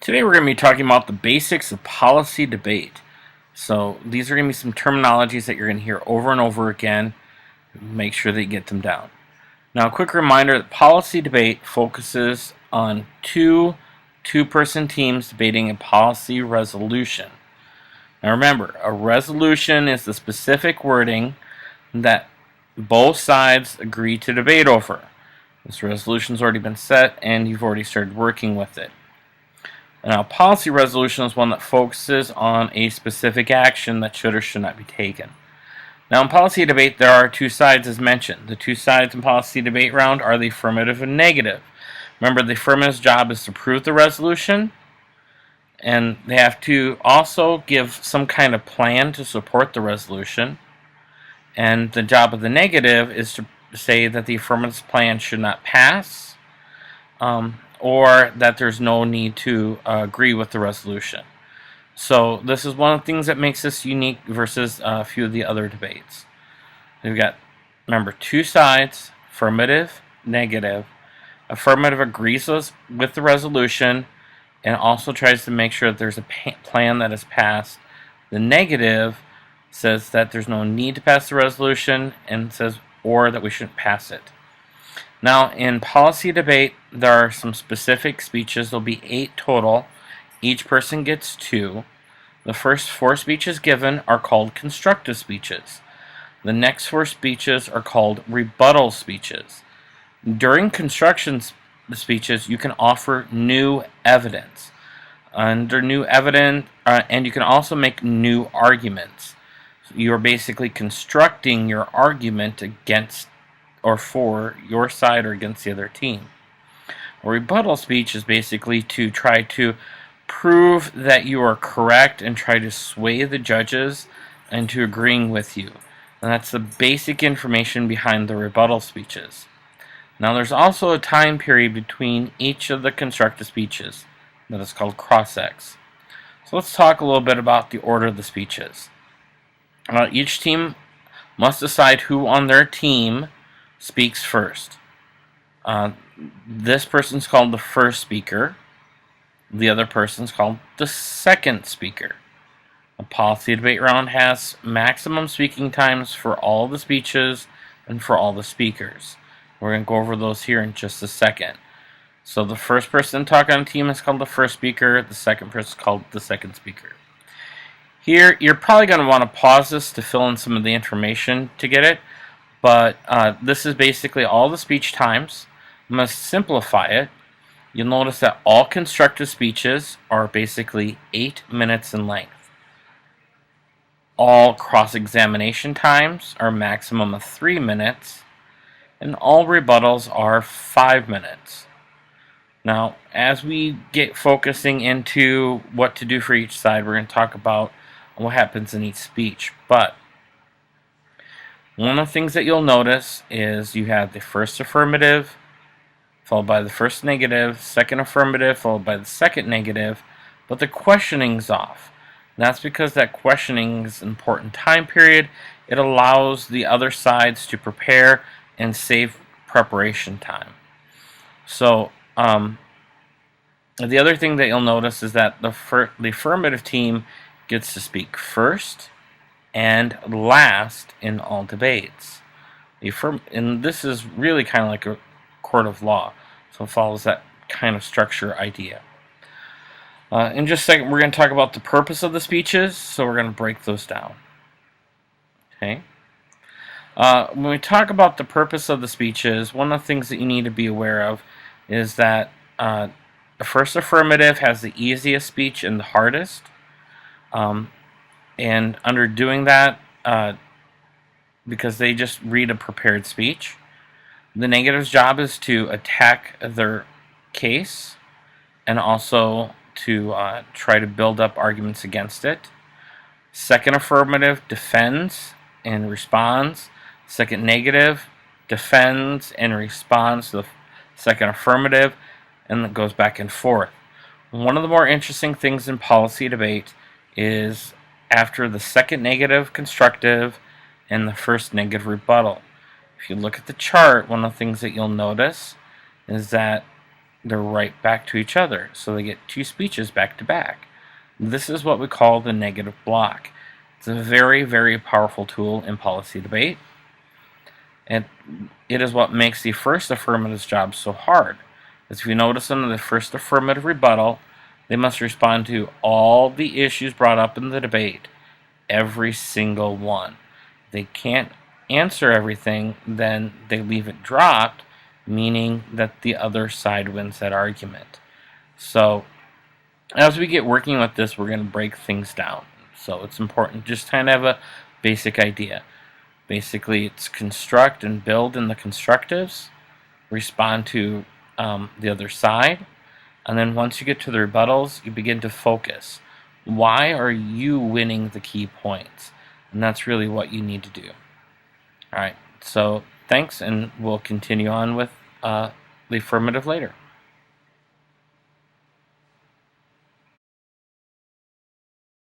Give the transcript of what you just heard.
Today we're going to be talking about the basics of policy debate. So these are going to be some terminologies that you're going to hear over and over again. Make sure that you get them down. Now, a quick reminder that policy debate focuses on two-person teams debating a policy resolution. Now remember, a resolution is the specific wording that both sides agree to debate over. This resolution's already been set and you've already started working with it. Now, policy resolution is one that focuses on a specific action that should or should not be taken. Now, in policy debate, there are two sides as mentioned. The two sides in policy debate round are the affirmative and negative. Remember, the affirmative's job is to prove the resolution, and they have to also give some kind of plan to support the resolution. And the job of the negative is to say that the affirmative's plan should not pass, or that there's no need to agree with the resolution. So this is one of the things that makes this unique versus a few of the other debates. We've got, remember, two sides, affirmative, negative. Affirmative agrees with the resolution and also tries to make sure that there's a plan that is passed. The negative says that there's no need to pass the resolution and says or that we shouldn't pass it. Now, in policy debate, there are some specific speeches. There'll be 8 total. Each person gets 2. The first 4 speeches given are called constructive speeches. The next 4 speeches are called rebuttal speeches. During construction speeches, you can offer new evidence. Under new evidence, and you can also make new arguments. You are basically constructing your argument against or for your side or against the other team. A rebuttal speech is basically to try to prove that you are correct and try to sway the judges into agreeing with you. And that's the basic information behind the rebuttal speeches. Now, there's also a time period between each of the constructive speeches that is called cross-ex. So let's talk a little bit about the order of the speeches. Each team must decide who on their team speaks first. This person's called the first speaker. The other person's called the second speaker. A policy debate round has maximum speaking times for all the speeches and for all the speakers. We're going to go over those here in just a second. So the first person to talk on a team is called the first speaker. The second person is called the second speaker. Here, you're probably going to want to pause this to fill in some of the information to get it. But this is basically all the speech times. I'm going to simplify it. You'll notice that all constructive speeches are basically 8 minutes in length. All cross-examination times are a maximum of 3 minutes. And all rebuttals are 5 minutes. Now, as we get focusing into what to do for each side, we're going to talk about what happens in each speech. But one of the things that you'll notice is you have the first affirmative, followed by the first negative, second affirmative, followed by the second negative, but the questioning's off. And that's because that questioning is an important time period. It allows the other sides to prepare and save preparation time. So, the other thing that you'll notice is that the affirmative team gets to speak first and last in all debates. And this is really kind of like a court of law, so it follows that kind of structure idea. In just a second, we're going to talk about the purpose of the speeches, so we're going to break those down. Okay. When we talk about the purpose of the speeches, one of the things that you need to be aware of is that the first affirmative has the easiest speech and the hardest. And under doing that, because they just read a prepared speech, the negative's job is to attack their case and also to try to build up arguments against it. Second affirmative defends and responds. Second negative defends and responds to the second affirmative, and it goes back and forth. One of the more interesting things in policy debate is after the second negative constructive and the first negative rebuttal. If you look at the chart, one of the things that you'll notice is that they're right back to each other. So they get two speeches back to back. This is what we call the negative block. It's a very, very powerful tool in policy debate. And it is what makes the first affirmative's job so hard. As we notice in the first affirmative rebuttal, they must respond to all the issues brought up in the debate, every single one. They can't answer everything, then they leave it dropped, meaning that the other side wins that argument. So as we get working with this, we're going to break things down. So it's important just to kind of have a basic idea. Basically, it's construct and build in the constructives, respond to the other side, and then once you get to the rebuttals, you begin to focus. Why are you winning the key points? And that's really what you need to do. All right, so thanks, and we'll continue on with the affirmative later.